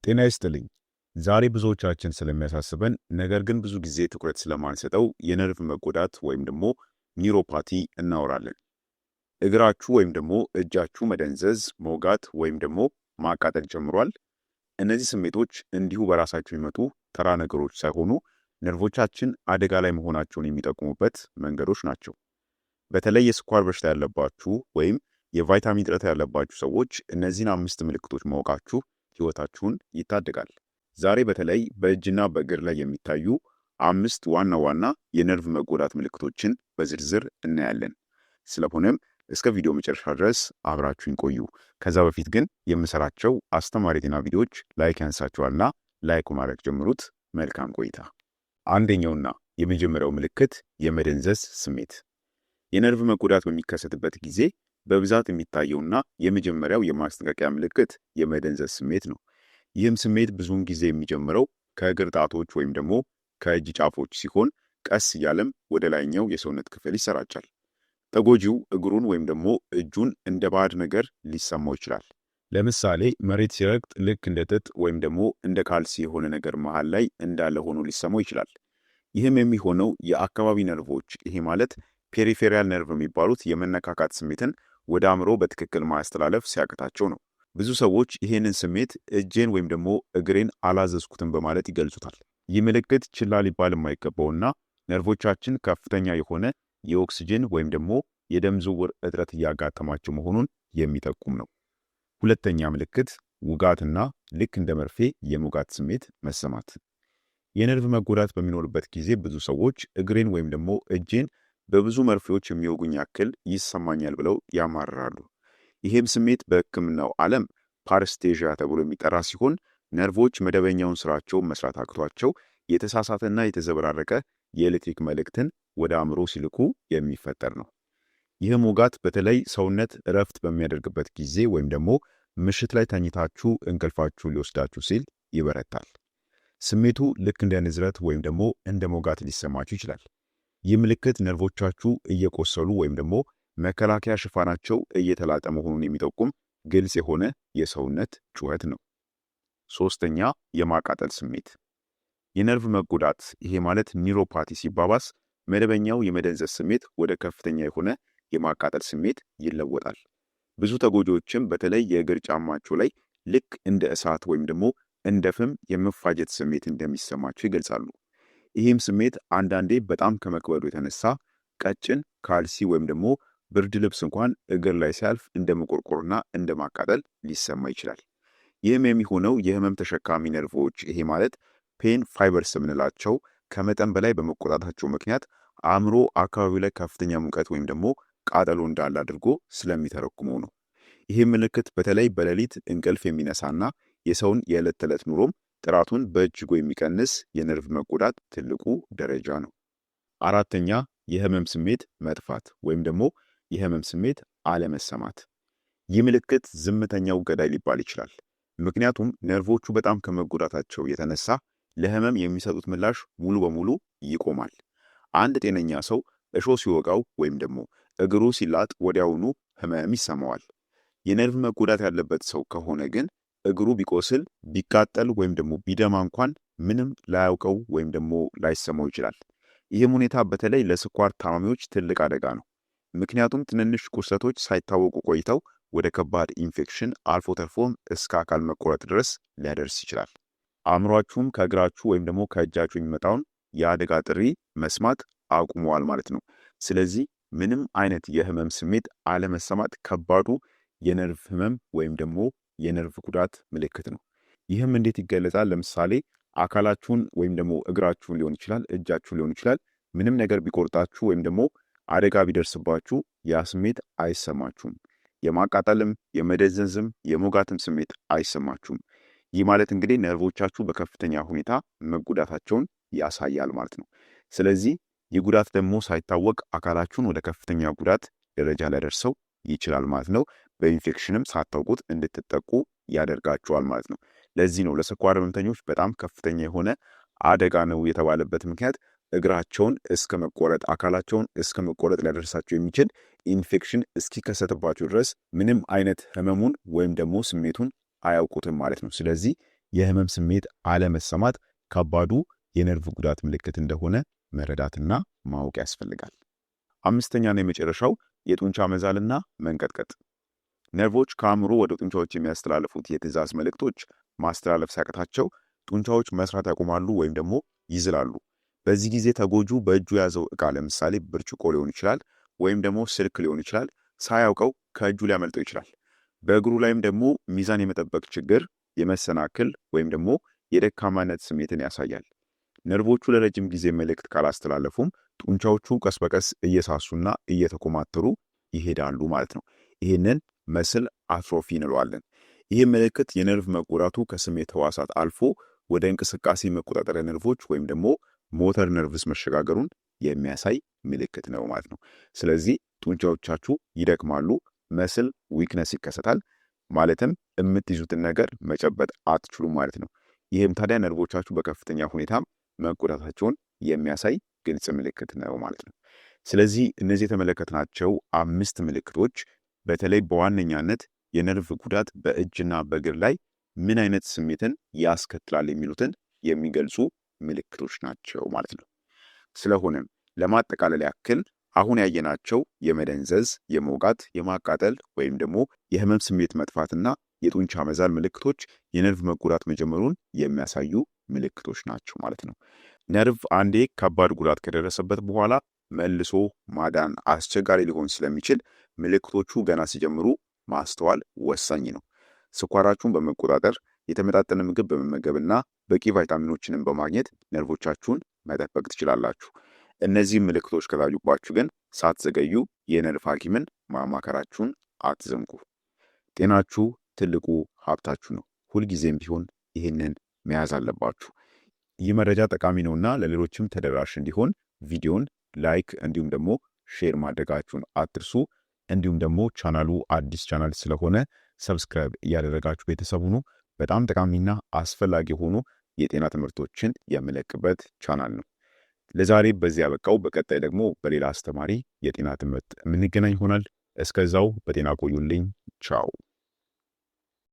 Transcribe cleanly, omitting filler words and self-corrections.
ጤና ይስጥልኝ። ዛሬ ብዙዎቻችን ስለሚያሳስበን ነገር ግን ብዙ ጊዜ ትኩረት ስለማንሰጠው የነርቭ መጎዳት ወይም ደግሞ ኒውሮፓቲ እናወራለን። እግራችሁ ወይም ደግሞ እጃችሁ መደንዘዝ፣ መውጋት ወይም ደግሞ ማቃጠል ጀምሯል። እነዚህ ስሜቶች እንዲሁ በራሳቸው የሚመጡ ተራ ነገሮች ሳይሆኑ ነርቮቻችን አደጋ ላይ መሆናቸውን የሚጠቁሙበት መንገዶች ናቸው። በተለይ የስኳር በሽታ ያለባችሁ ወይም የቫይታሚን እጥረት ያለባችሁ ሰዎች እነዚህን 5 ምልክቶች ማወቃችሁ ሕይወታችሁን ይታደጋል። ዛሬ በተለይ በእጅና በእግር ላይ የሚታዩ 5 ዋና ዋና የነርቭ መጎዳት ምልክቶችን በዝርዝር እናያለን። ስለሆነም እስከ ቪዲዮ መጨረሻ ድረስ አብራችሁን ቆዩ። ከዛ በፊት ግን የምሰራቸው አስተማሪ የጤና ቪዲዮዎች ላይክ ያንሳችኋልና ላይክ ማድረግ ጀምሩት። መልካም ቆይታ። አንደኛውና የመጀመሪያው ምልክት የመደንዘዝ ስሜት። የነርቭ መጎዳት በሚከሰትበት ጊዜ በብዛት የሚታየውና የመጀመሪያው የማስጠንቀቂያ ምልክት የመደንዘዝ ስሜት ነው። ይህም ስሜት ብዙውን ጊዜ የሚጀምረው ከእግር ጣቶች ወይም ደግሞ ከእጅ ጫፎች ሲሆን ቀስ እያለም ወደ ላይኛው የሰውነት ክፍል ይሰራጫል። ተጎጂው እግሩን ወይም ደግሞ እጁን እንደ ባዕድ ነገር ሊሰማው ይችላል። ለምሳሌ መሬት ሲረግጥ ልክ እንደ ጥጥ ወይም ደግሞ እንደ ካልሲ የሆነ ነገር መሃል ላይ እንዳለ ሆኖ ሊሰማው ይችላል። ይህም የሚሆነው የአካባቢ ነርቮች ይሄ ማለት ፔሪፌሪያል ነርቭ የሚባሉት የመነካካት ስሜትን ወደ አእምሮ በትክክል ማስተላለፍ ሲያቅታቸው ነው። ብዙ ሰዎች ይህንን ስሜት እጄን ወይም ደግሞ እግሬን አላዘዝኩትም በማለት ይገልጹታል። ይህ ምልክት ችላ ሊባል የማይገባውና ነርቮቻችን ከፍተኛ የሆነ የኦክስጅን ወይም ደግሞ የደም ዝውውር እጥረት እያጋጠማቸው መሆኑን የሚጠቁም ነው። ሁለተኛ ምልክት ውጋትና ልክ እንደ መርፌ የመውጋት ስሜት መሰማት። የነርቭ መጎዳት በሚኖርበት ጊዜ ብዙ ሰዎች እግሬን ወይም ደግሞ እጄን በብዙ መርፌዎች የሚወጉኝ ያክል ይሰማኛል ብለው ያማርራሉ። ይህም ስሜት በሕክምናው ዓለም ፓረስቴዣ ተብሎ የሚጠራ ሲሆን ነርቮች መደበኛውን ስራቸውን መስራት አቅቷቸው የተሳሳተና የተዘበራረቀ የኤሌክትሪክ መልእክትን ወደ አእምሮ ሲልኩ የሚፈጠር ነው። ይህም ውጋት በተለይ ሰውነት እረፍት በሚያደርግበት ጊዜ ወይም ደግሞ ምሽት ላይ ተኝታችሁ እንቅልፋችሁ ሊወስዳችሁ ሲል ይበረታል። ስሜቱ ልክ እንደ ንዝረት ወይም ደግሞ እንደ መውጋት ሊሰማችሁ ይችላል። ይህ ምልክት ነርቮቻችሁ እየቆሰሉ ወይም ደግሞ መከላከያ ሽፋናቸው እየተላጠ መሆኑን የሚጠቁም ግልጽ የሆነ የሰውነት ጩኸት ነው። ሶስተኛ የማቃጠል ስሜት። የነርቭ መጎዳት ይሄ ማለት ኒውሮፓቲ ሲባባስ መደበኛው የመደንዘዝ ስሜት ወደ ከፍተኛ የሆነ የማቃጠል ስሜት ይለወጣል። ብዙ ተጎጂዎችም በተለይ የእግር ጫማቸው ላይ ልክ እንደ እሳት ወይም ደግሞ እንደ ፍም የመፋጀት ስሜት እንደሚሰማቸው ይገልጻሉ። ይህም ስሜት አንዳንዴ በጣም ከመክበዱ የተነሳ ቀጭን ካልሲ ወይም ደግሞ ብርድ ልብስ እንኳን እግር ላይ ሲያልፍ እንደ መቆርቆርና እንደ ማቃጠል ሊሰማ ይችላል። ይህም የሚሆነው የህመም ተሸካሚ ነርቮች ይሄ ማለት ፔን ፋይበርስ የምንላቸው ከመጠን በላይ በመቆጣታቸው ምክንያት አእምሮ አካባቢው ላይ ከፍተኛ ሙቀት ወይም ደግሞ ቃጠሎ እንዳለ አድርጎ ስለሚተረጉመው ነው። ይህም ምልክት በተለይ በሌሊት እንቅልፍ የሚነሳና የሰውን የዕለት ተዕለት ኑሮም ጥራቱን በእጅጉ የሚቀንስ የነርቭ መጎዳት ትልቁ ደረጃ ነው። አራተኛ የህመም ስሜት መጥፋት ወይም ደግሞ የህመም ስሜት አለመሰማት። ይህ ምልክት ዝምተኛው ገዳይ ሊባል ይችላል። ምክንያቱም ነርቮቹ በጣም ከመጎዳታቸው የተነሳ ለህመም የሚሰጡት ምላሽ ሙሉ በሙሉ ይቆማል። አንድ ጤነኛ ሰው እሾህ ሲወጋው ወይም ደግሞ እግሩ ሲላጥ ወዲያውኑ ህመም ይሰማዋል። የነርቭ መጎዳት ያለበት ሰው ከሆነ ግን እግሩ ቢቆስል ቢቃጠል ወይም ደግሞ ቢደማ እንኳን ምንም ላያውቀው ወይም ደግሞ ላይሰማው ይችላል። ይህም ሁኔታ በተለይ ለስኳር ታማሚዎች ትልቅ አደጋ ነው። ምክንያቱም ትንንሽ ቁስለቶች ሳይታወቁ ቆይተው ወደ ከባድ ኢንፌክሽን አልፎ ተርፎም እስከ አካል መቆረጥ ድረስ ሊያደርስ ይችላል። አእምሯችሁም ከእግራችሁ ወይም ደግሞ ከእጃችሁ የሚመጣውን የአደጋ ጥሪ መስማት አቁመዋል ማለት ነው። ስለዚህ ምንም አይነት የህመም ስሜት አለመሰማት ከባዱ የነርቭ ህመም ወይም ደግሞ የነርቭ ጉዳት ምልክት ነው። ይህም እንዴት ይገለጻል? ለምሳሌ አካላችሁን ወይም ደግሞ እግራችሁን ሊሆን ይችላል፣ እጃችሁን ሊሆን ይችላል። ምንም ነገር ቢቆርጣችሁ ወይም ደግሞ አደጋ ቢደርስባችሁ ያ ስሜት አይሰማችሁም። የማቃጠልም የመደንዘዝም የመውጋትም ስሜት አይሰማችሁም። ይህ ማለት እንግዲህ ነርቮቻችሁ በከፍተኛ ሁኔታ መጎዳታቸውን ያሳያል ማለት ነው። ስለዚህ ይህ ጉዳት ደግሞ ሳይታወቅ አካላችሁን ወደ ከፍተኛ ጉዳት ደረጃ ሊያደርሰው ይችላል ማለት ነው። በኢንፌክሽንም ሳታውቁት እንድትጠቁ ያደርጋችኋል ማለት ነው። ለዚህ ነው ለስኳር ህመምተኞች በጣም ከፍተኛ የሆነ አደጋ ነው የተባለበት ምክንያት እግራቸውን እስከ መቆረጥ አካላቸውን እስከ መቆረጥ ሊያደርሳቸው የሚችል ኢንፌክሽን እስኪከሰትባቸው ድረስ ምንም አይነት ህመሙን ወይም ደግሞ ስሜቱን አያውቁትም ማለት ነው። ስለዚህ የህመም ስሜት አለመሰማት ከባዱ የነርቭ ጉዳት ምልክት እንደሆነ መረዳትና ማወቅ ያስፈልጋል። አምስተኛና የመጨረሻው የጡንቻ መዛልና መንቀጥቀጥ። ነርቮች ከአእምሮ ወደ ጡንቻዎች የሚያስተላልፉት የትዕዛዝ መልእክቶች ማስተላለፍ ሲያቅታቸው ጡንቻዎች መስራት ያቆማሉ ወይም ደግሞ ይዝላሉ። በዚህ ጊዜ ተጎጁ በእጁ የያዘው ዕቃ ለምሳሌ ብርጭቆ ሊሆን ይችላል ወይም ደግሞ ስልክ ሊሆን ይችላል፣ ሳያውቀው ከእጁ ሊያመልጠው ይችላል። በእግሩ ላይም ደግሞ ሚዛን የመጠበቅ ችግር፣ የመሰናክል ወይም ደግሞ የደካማነት ስሜትን ያሳያል። ነርቮቹ ለረጅም ጊዜ መልእክት ካላስተላለፉም ጡንቻዎቹ ቀስ በቀስ እየሳሱና እየተኮማተሩ ይሄዳሉ ማለት ነው። ይህንን መስል አትሮፊ እንለዋለን። ይህ ምልክት የነርቭ መጎዳቱ ከስሜት ህዋሳት አልፎ ወደ እንቅስቃሴ መቆጣጠሪያ ነርቮች ወይም ደግሞ ሞተር ነርቭስ መሸጋገሩን የሚያሳይ ምልክት ነው ማለት ነው። ስለዚህ ጡንቻዎቻችሁ ይደክማሉ፣ መስል ዊክነስ ይከሰታል፣ ማለትም የምትይዙትን ነገር መጨበጥ አትችሉም ማለት ነው። ይህም ታዲያ ነርቮቻችሁ በከፍተኛ ሁኔታ መጎዳታቸውን የሚያሳይ ግልጽ ምልክት ነው ማለት ነው። ስለዚህ እነዚህ የተመለከትናቸው 5 ምልክቶች በተለይ በዋነኛነት የነርቭ ጉዳት በእጅና በእግር ላይ ምን አይነት ስሜትን ያስከትላል የሚሉትን የሚገልጹ ምልክቶች ናቸው ማለት ነው። ስለሆነም ለማጠቃለል ያክል አሁን ያየናቸው የመደንዘዝ፣ የመውጋት፣ የማቃጠል ወይም ደግሞ የህመም ስሜት መጥፋትና የጡንቻ መዛል ምልክቶች የነርቭ መጎዳት መጀመሩን የሚያሳዩ ምልክቶች ናቸው ማለት ነው። ነርቭ አንዴ ከባድ ጉዳት ከደረሰበት በኋላ መልሶ ማዳን አስቸጋሪ ሊሆን ስለሚችል ምልክቶቹ ገና ሲጀምሩ ማስተዋል ወሳኝ ነው። ስኳራችሁን በመቆጣጠር የተመጣጠነ ምግብ በመመገብና በቂ ቫይታሚኖችንም በማግኘት ነርቮቻችሁን መጠበቅ ትችላላችሁ። እነዚህ ምልክቶች ከታዩባችሁ ግን ሳትዘገዩ የነርቭ ሐኪምን ማማከራችሁን አትዘንጉ። ጤናችሁ ትልቁ ሀብታችሁ ነው። ሁልጊዜም ቢሆን ይህንን መያዝ አለባችሁ። ይህ መረጃ ጠቃሚ ነውና ለሌሎችም ተደራሽ እንዲሆን ቪዲዮን ላይክ እንዲሁም ደግሞ ሼር ማድረጋችሁን አትርሱ። እንዲሁም ደግሞ ቻናሉ አዲስ ቻናል ስለሆነ ሰብስክራይብ እያደረጋችሁ ቤተሰብ ሁኑ። በጣም ጠቃሚና አስፈላጊ የሆኑ የጤና ትምህርቶችን የምለቅበት ቻናል ነው። ለዛሬ በዚህ ያበቃው። በቀጣይ ደግሞ በሌላ አስተማሪ የጤና ትምህርት የምንገናኝ ይሆናል። እስከዛው በጤና ቆዩልኝ። ቻው።